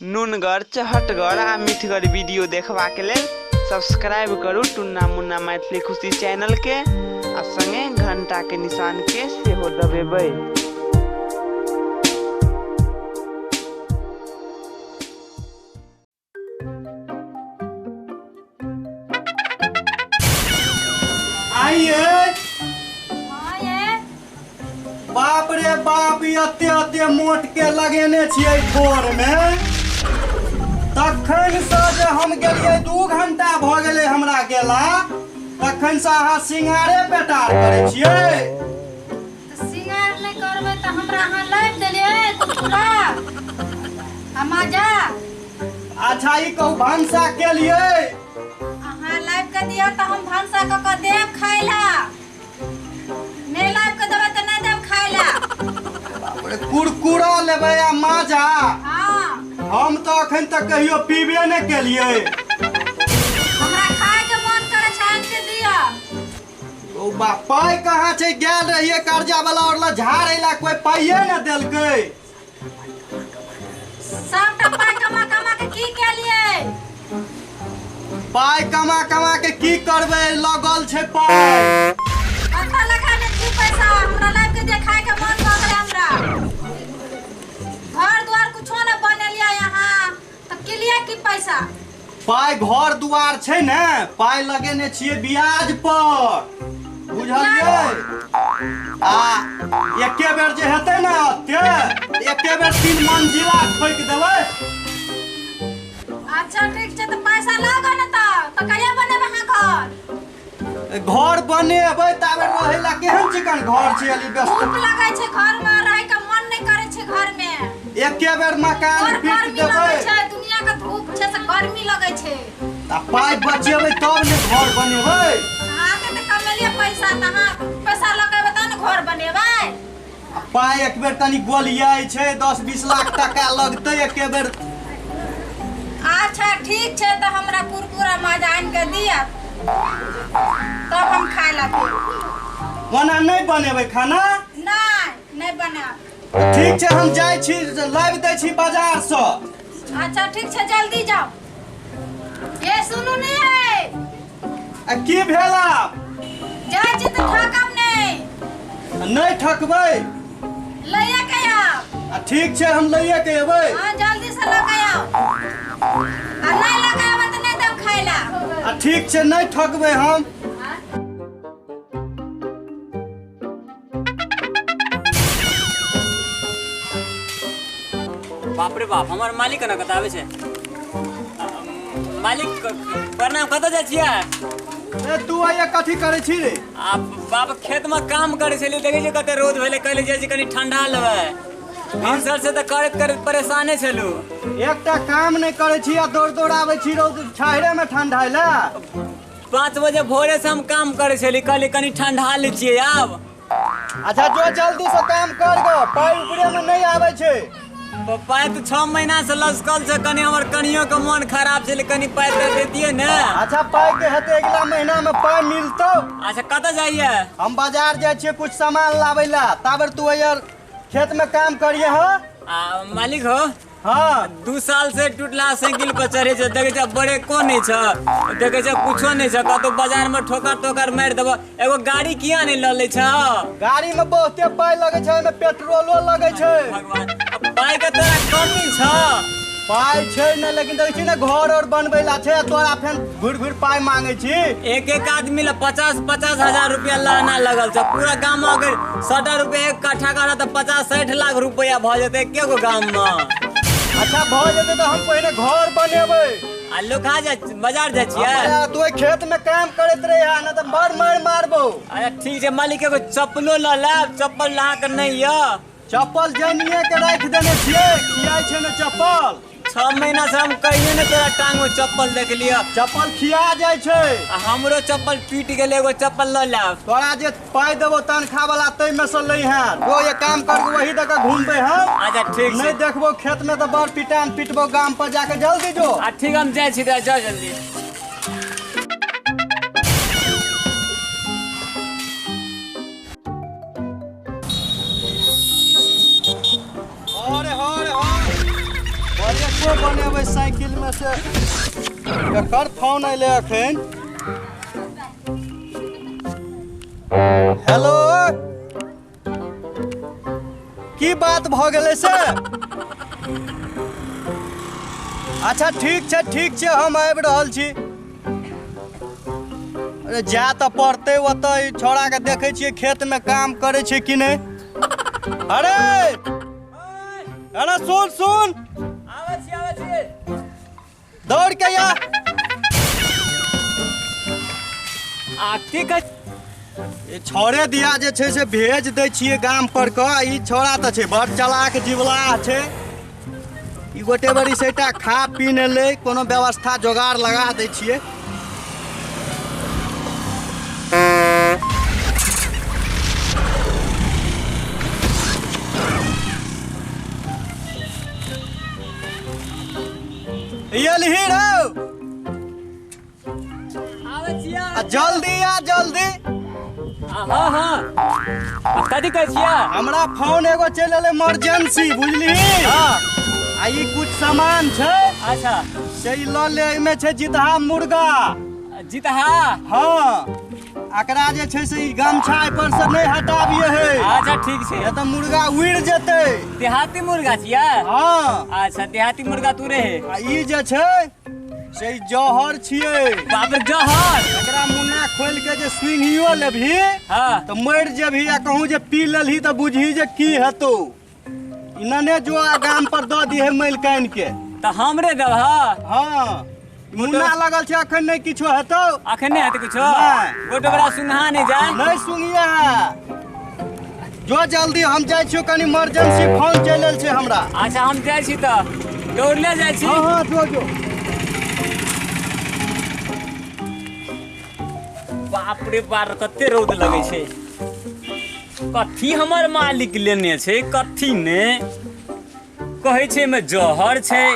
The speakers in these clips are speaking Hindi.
नुनगर चहटगर आ मीठगर वीडियो देखबा के लेल सब्सक्राइब करू टुन्ना मुन्ना मैथिली खुशी चैनल के आ संगे घंटा के निशान के सेहो दबेबै। बाप रे बाप एते मोट के लगेने छियै भोर में, तखन से जे हम गेलियै 2 घंटा भ गेलै हमरा गेला, तखन से अहाँ सिंगारे पेटार करे छियै। सिंगार नहीं करबै त हमरा अहाँ लाइव देलियै कुकुरा मजा। अच्छा ई कहू भंसा केलियै? अहाँ लाइव के दिया त हम भंसा क देब खाइला, नहीं लाइव के देबै त नहीं देब खाइला। बाप रे कुरकुरा लेबै आ माजा? हां हम तो अखन तक कहियो पीबे नहीं केलियै। हमरा खाए के मन करे छान के दिया। ओ बा पाई कहाँ छै? गेल रहिए कर्जा वाला और ला झाड़े ला कोई पाइए न देलकै। सबटा पाई कमा कमा के की केलियै? पाई कमा कमा के की करबै? लगल छै पाई। कत्ता लगाने छी पैसा? हमरा लाइव के देखाय के मन भ गेलै हमरा। घर द्वार कुछो न बनेलिया यहाँ त के लिए की पैसा? पाई घर दुआर छै ने, पाई लगेने छियै ब्याज पर, बुझलियै? आ एके बेर जे हेतै न अते एके बेर 3 मंजिला ठोक देबै। अच्छा ठीक छै त पैसा लाग न त कहिया बनेबै हां घर? घर बनेबै ताबे रहै ला केहन चिकन घर छै अली व्यस्त। धूप लगै छै घर में, रहे के मन नहीं करे छै घर में। एके बेर मकान पीट देबै। दुनिया का धूप छै से गर्मी लगै छै। आ पाई बचेबै तब ने घर बनेबै। अहाँ के त कमेलिए पैसा त अहाँ पैसा लगेबै त न घर बनेबै। आ पाई एक बेर तनी गोलियाई छै, 10-20 लाख टका लगतै एके बेर। अच्छा ठीक छै त हमरा कुरकुरा मजा आन के दिया तब हम खाए ला देब। ओना नहीं बनेबै खाना? नहीं बना। ठीक छै हम जाय छी, लाबि दै छी बाजार से। अच्छा ठीक छै जल्दी जाओ। ये सुनू नहीं आ की भेला? जाय छी त ठकम नहीं ठकबै? लइया के आओ। आ ठीक छै हम लइए के एबै। हां जल्दी से लगा आओ। आ नहीं लगाबे त नहीं देब खाइला। आ ठीक छै नहीं ठकबै हम। बाप रे बाप हमार मालिक न कतावे छै। मालिक प्रणाम, कत जाइ छियै? ए तू आइया कथी करे छी रे? आ बाप खेत में काम करे छलियै, देखे छै कते रोद भेले, कहले जाइ छी कनी ठंडा लेबै। भिनसर से त करत करत परेशाने छलू। एकटा काम नहीं करे छी आ दौड़ दौड़ आबै छी रोज छाहरे में ठंडाइला। 5 बजे भोरे से हम काम करे छलियै, कहले कनी ठंडा ले छियै आब। अच्छा जो जल्दी से काम कर गो, पाई ऊपरे में नहीं आबै छै। पाई तो 6 महीना से लसकल छै, कनी हमर कनियो के मन खराब छलै, कनी पाई दे देतियै ने। अच्छा पाई के हेतै अगला महीना में पाई मिलतौ। अच्छा कत जाइए? हम बाजार जाय छियै कुछ सामान लाबै ला, ताबर तू यार खेत में काम करिए। हाँ मालिक हो? हाँ 2 साल से टूटला साइकिल पर चढ़े छै, देखे छै ब्रेको नहीं छै, देखे छै कुछो नहीं छै, कतो बाजार में ठोकर ठोकर मार देबो। एगो गाड़ी किया नहीं ल ले छ? गाड़ी में बहुते पाई लगे छै, में पेट्रोलो लगे छै। भगवान पाई के तोरा कमी छ? पाई छै न, लेकिन देखे छी ना घर और बनबै ला छै, तोरा फेन घुर घुर पाई मांगे छी। एक आदमी ला 50-50 हजार रुपया लाना लगल छै। पूरा गांव में अगर 60 रुपया एक कट्ठा करे त 50-60 लाख रुपया भ जेते एके गो गांव में। अच्छा भ जेते त हम पहले घर बनेबै। आ लोग कहाँ जा बाजार जा छियै? तू खेत में काम करत रहे न त बड़ मार मारबो। अच्छा ठीक छै मालिक, एगो चप्पलो ल लेब, चप्पल ला के नहीं य? चप्पल जनिए के राख देने छियै, खियाई छै न चप्पल। 6 महीना से हम कहिए ने तोरा टांग में चप्पल देख लिया। चप्पल खिया जाय छै। हमरो चप्पल टूट गेले, एगो चप्पल ल लेब। तोरा जे पाई देबो तनखा वाला तै में से लई है, वो ये काम कर वही दक घूमबे हम। अच्छा ठीक नहीं देखबो खेत में तो बड़ पिटान पिटबो, गांव पर जाके जल्दी जो। ठीक हम जाय छी, जाओ जल्दी। अरे वीडियो बनेबै साइकिल में से एकर फोन अइले अखन। हेलो की बात भ गेलै से? अच्छा ठीक छै हम आबि रहल छी। अरे जा तऽ पड़तै ओतऽ छोड़ा के देखै छियै खेत में काम करै छै कि नहीं। अरे अरे सुन आवे छी दौड़ के या की कह ये छोड़े दिया जे छै से भेज दै छियै गाम पर के। ई छोड़ा तऽ छै बड़ चलाक जीवला छै। ई गोटे बड़ी सेटा खा पी न ले, कोनो व्यवस्था जोगाड़ लगा दै छियै। ये लिही रहो जल्दी आ जल्दी। हाँ कथी कहै छियै? हमरा फोन एगो चलि एलै इमरजेंसी बुझली। आ ई कुछ सामान छै अच्छा से ई लऽ ले। एहिमे छै जितहा मुर्गा। जितहा हाँ एकरा जे छै से ई गमछा पर से नहीं हटाबिए है। अच्छा ठीक छै। ये तो मुर्गा उड़ जेतै। देहाती मुर्गा छियै? हाँ अच्छा देहाती मुर्गा तू रहे। आ ई जे छै से ई जहर छियै। बाप रे जहर! एकरा मुन्ना खोल के जे सुंघियो लेबही हाँ तो मर जेबही। आ कहूँ जे पी लेलही तो बुझही जे की हेतौ। इन्ने जो गाम पर दऽ दिहे मैल कान के। तो हमरे देब? हाँ मुन्ना लगल छै अखन नहीं किछो हेतौ। अखन नहीं हेतै कुछो? नहीं। गोटे बड़ा सुनहा नहीं जाए। नहीं सुनिए जो जल्दी हम जाइ छियो, कनी इमरजेंसी फोन चलि आयल छै हमरा। अच्छा हम जाइ छी तऽ दौड़ले जाइ छी। हाँ जो बाप रे बाप कते रौद लगे छै। कथी हमर मालिक लेने छै कथी ने कहै छै में जहर छै।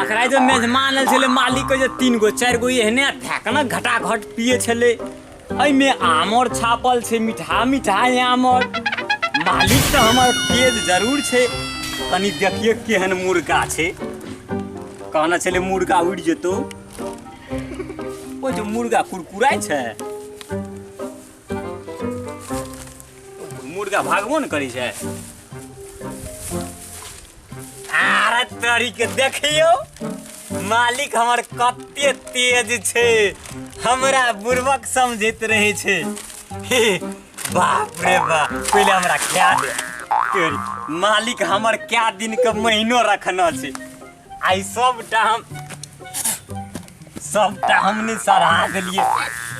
अकरा जो मेजमान आयल छलै मालिक के जे 3 गो 4 गो एहने ठेकना घटा घट पिए छलै। एहिमे आमर छापल छै, मीठा आमर। मालिक तो हमर तेज जरूर छै। कनी देखिए केहन मुर्गा छै। कहना छलै मुर्गा उड़ जेतौ। ओ जो मुर्गा कुरकुराय छै, मुर्गा भागबो न करै छै। अरे तोरी के देखियो मालिक हमर कते तेज छै। हमरा बुर्बक समझैत रहे छै। हे बाप रे बाप पहले हमरा क्या दे तोरी। मालिक हमर क्या दिन के महीनो रखना छै। आई सबटा हमने सराहा देलिए।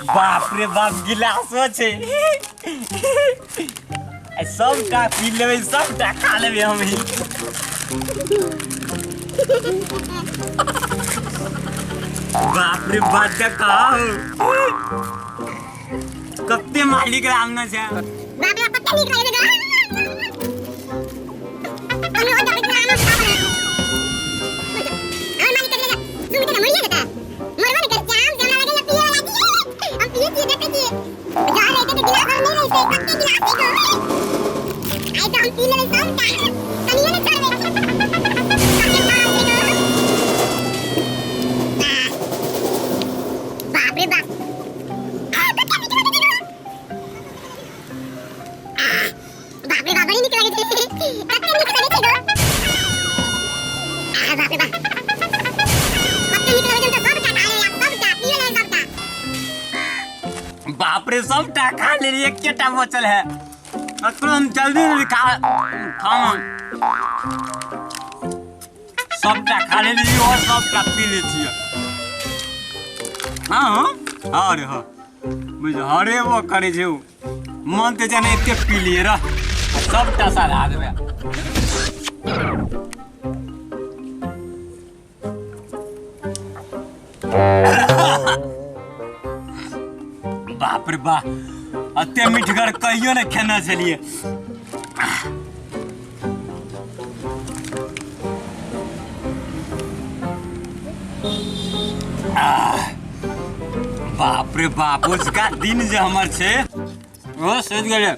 बाप रे बाप गिलासो छै। आई सबटा पी लेबै, सबटा खा लेबै हम ही। बाप रे बाप का कहो कते मालिक रामना छै। बाप रे पत्ता निक लागे गा। हम हो जाबे ना खा बना। और मालिक ले जा सुन के मरिया देता। मरवा कर जाम जमना लगे पिए वाला हम पिए देते जी। जा रहे थे गिलास और नहीं रहे कत्ते गिलास देखो। आई तो हम पी ले सब का तनिए ने छोड़ दे। बाप रे बाप बाप रे बाप बड़ी निक लागे छै। कते निक लागे छै गो। बाप रे बाप कते निक लागे छै। सब खा ले सबटा पिए ले सबटा। बाप रे सबटा खा ले एक केटा बचल है। तुरंत जल्दी खा सबटा खा ले और सबटा पी ले छिए। हाँ अरे हाँ बुझ हरे वो करे छै। मन ते जाने एते पी लिए रह सबटा सारा देबे। बाप रे बाप अते मीठगर कहियो ने खेना छलिए। बाप रे बाप उसका दिन जे हमर छै वो सोच गेले।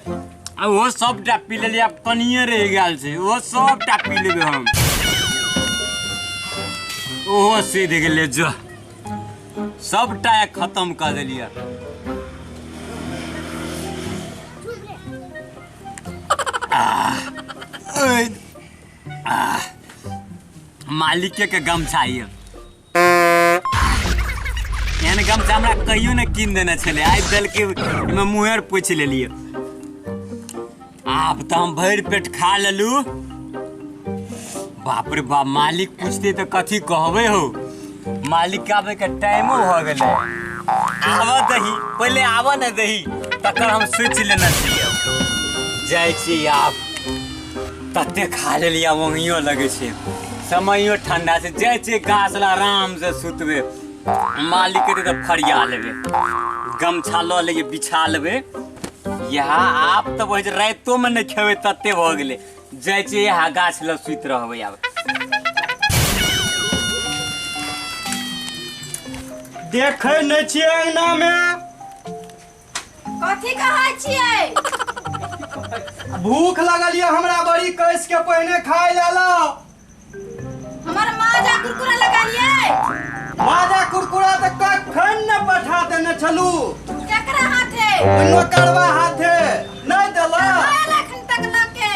अब वो सबटा पी लेलिए। अब कनिए रह गेल छै वो सबटा पी लेबे हम। ओहो सीध गेलै जो सबटा खत्म कर देलिए। मालिक के गमछा ये एहन गमछा हमरा कहियो ने कीन देने छले, आइ दल के मुँह पूछ लेलिए। आब तो हम भर पेट खा लेलू। बाप रे बाप, मालिक पूछते तो कथी कहबे हो। मालिक के आबे के टाइमो भ गेलै। आवा दही पहले आवा न दही तकर हम सोच लेना चाहिए। जाय छी आप तते खा लेलिया वहियो लगे छे, समयो ठंडा से जाय छी गाछ ला आराम से सुतबे। मालिक के तो फरिया लेबे, गमछा ल लेके बिछा लेबे। यहाँ आप तो वही रातो में नहीं खेबे तते भ गेले। जाय छी यहाँ गाछ ल सुत रहबे। आब देखे नहीं छियै अंगना में कथी कहै छियै? भूख लगल ये हमरा बड़ी, कैस के पहने खाए लेला। हमर माजा कुरकुरा लगालिए। माजा कुरकुरा तो कखन न पठा देने छलू। केकरा हाथे? नौकरवा हाथे नहीं देला। एखन तक लके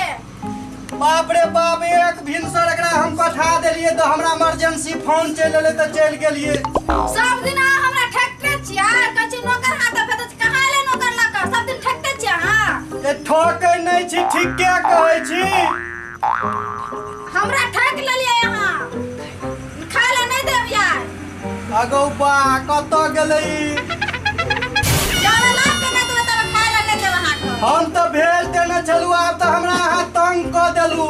बाप रे बाप, एक भिनसर एकरा हम पठा देलिए तो हमरा इमरजेंसी फोन चल एले तो चल गेलिए। सब दिन हमरा ठकते छियै, कछि नौकर हाथे पे तो कहाँ ले नौकर लका? सब दिन ठकते छियै हां। ए ठोकै नहीं छी, ठीके कहै छी। हमरा ठक लेलिए यहाँ, खाय ले नहीं देब यार। अगौ बा कत गेलै? जाने लाग के नहीं देब तब खाय ले नहीं देब अहाँ को। हम तो भेज देने छलू, आब तो हमरा अहाँ तंग क देलू।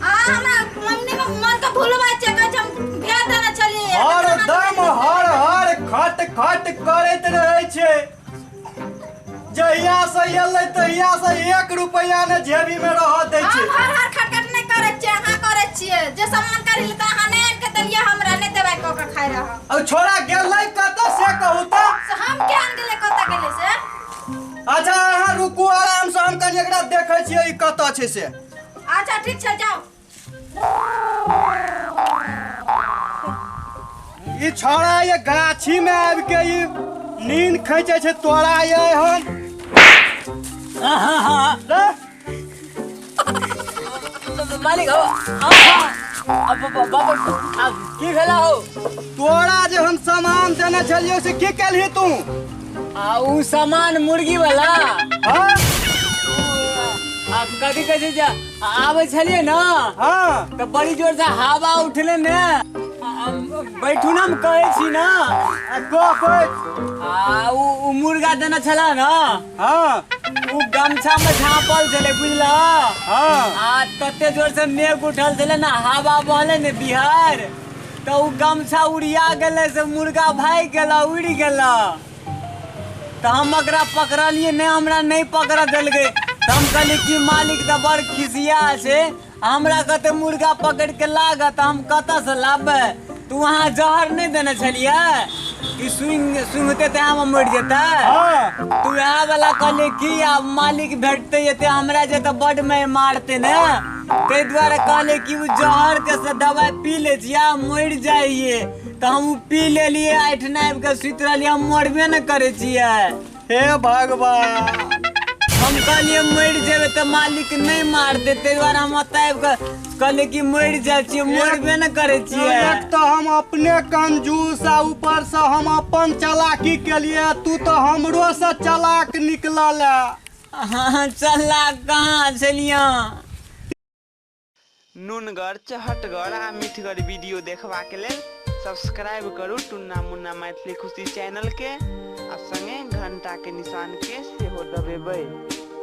हमरा मम्मी में मन के भूलवा छै, कछ हम भेज देने छलिए। हरदम हर खट खट करैत रहै छै। जहिया से एलै तहिया से 1 रुपया ने जेबी में रह दै छै। हम हर खटखट नहीं करे छियै, अहाँ करे छियै। जे सामान करी ले त अहाँ नहीं आन के देलिए, हमरा नहीं देबै क के खाय रहा। अब छोरा गेलै कत से कहू त? से हम के आन गेले कत गेले से? अच्छा अहाँ रुकू, आराम से हम कनी एकरा देखै छियै ई कत छै से। अच्छा ठीक छै, जाओ। ई छोरा ये गाछी में आबि के ई नींद खैचे छै, तोरा ये हम मालिक हो की भेला हो? तोरा जे हम सामान देने छलियो से की केलही तू? उ सामान मुर्गी वाला हाँ कथी कहै छै आबै छलिए ना, हाँ तो बड़ी जोर से हवा उठले ने। बैठू ना हम कहै छी ना। उ मुर्गा देने छला ना, हाँ उ गमछा में झाँपल छले बुझला। हाँ तते जोर से मेघ उठल छले ना, हवा बहले ने बिहार, तो उ गमछा उड़िया गेले से मुर्गा भाग गेला, उड़ गेला। तो हम एकरा पकड़लिए ने, हमरा नहीं पकड़ देलकै। तो हम कहली कि मालिक तो बड़ खिसिया छै, हमरा कते मुर्गा पकड़ के लागत, हम कतऽ से लाबे? तू वहाँ जहर नहीं देने छलिए कि सुंघते ते हम मर जेते? तू यहाँ वाला कहले कि अब मालिक भेटते ये हमरा जे तो बड में मारते ने, ते द्वारा कहले कि उ जहर के से दवाई पी ले छिया मर जाइए। तो हम पी ले लिए, ऐठनाइब के सुत रहलिए, हम मरबे न करे छिए। हे भगवान, हम कहलिए मर जेबे तो मालिक नहीं मार दे, ते द्वारा हम अताइब के कहले कि मर जाय छिए, मरबे न करे छिए। एक तो हम अपने कंजूस आ ऊपर से हम अपन चालाकी के लिए, तू तो हमरो से चालाक निकलल है। हाँ चालाक कहाँ छलिया? नुनगर, चहटगर आ मीठगर वीडियो देखबा के लेल सब्सक्राइब करू टुन्ना मुन्ना मैथिली खुशी चैनल के, आ संगे घंटा के निशान के सेहो दबेबै।